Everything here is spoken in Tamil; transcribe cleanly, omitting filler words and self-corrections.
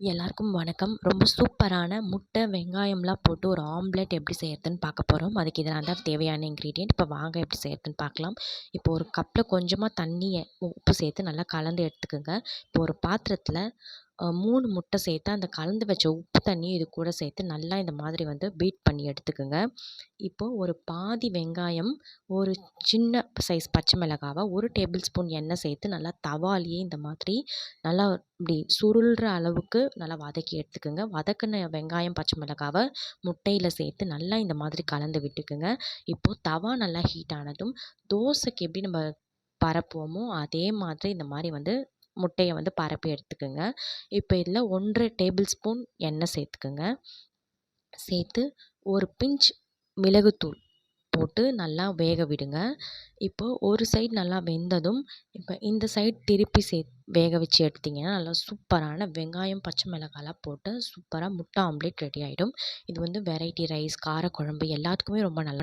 எல்லாருக்கும் வணக்கம். ரொம்ப சூப்பரான முட்டை, வெங்காயம்லாம் போட்டு ஒரு ஆம்லெட் எப்படி செய்யறதுன்னு பார்க்க போறோம். அதுக்கு இதெல்லாம் தான் தேவையான இன்கிரீடியன்ட். இப்போ வாங்க எப்படி செய்யறதுன்னு பார்க்கலாம். இப்போ ஒரு கப்பில் கொஞ்சமாக தண்ணி, உப்பு சேர்த்து நல்லா கலந்து எடுத்துக்கோங்க. இப்போ ஒரு பாத்திரத்தில் 3 முட்டை சேர்த்து அந்த கலந்து வச்ச உப்பு தண்ணியும் இது கூட சேர்த்து நல்லா இந்த மாதிரி பீட் பண்ணி எடுத்துக்கோங்க. இப்போது ஒரு பாதி வெங்காயம், ஒரு சின்ன சைஸ் பச்சை மிளகாவை, 1 டேபிள் ஸ்பூன் எண்ணெய் சேர்த்து நல்லா தவாலேயே இந்த மாதிரி நல்லா இப்படி சுருள்ற அளவுக்கு நல்லா வதக்கி எடுத்துக்கோங்க. வதக்கின வெங்காயம், பச்சை மிளகாவை முட்டையில் சேர்த்து நல்லா இந்த மாதிரி கலந்து விட்டுக்குங்க. இப்போது தவா நல்லா ஹீட் ஆனதும் தோசைக்கு எப்படி நம்ம பரப்புவோமோ அதே மாதிரி இந்த மாதிரி முட்டையை பரப்பி எடுத்துக்கோங்க. இப்போ இதில் 1 டேபிள் ஸ்பூன் எண்ணெய் சேர்த்துக்குங்க. சேர்த்து ஒரு பிஞ்ச் மிளகுத்தூள் போட்டு நல்லா வேக விடுங்க. இப்போது ஒரு சைடு நல்லா வெந்ததும் இப்போ இந்த சைடு திருப்பி வேக வச்சு எடுத்திங்கன்னா நல்லா சூப்பரான வெங்காயம், பச்சை மிளகாலாம் போட்டு சூப்பராக முட்டை ஆம்லேட் ரெடி ஆகிடும். இது வெரைட்டி ரைஸ், காரக்குழம்பு எல்லாத்துக்குமே ரொம்ப நல்லா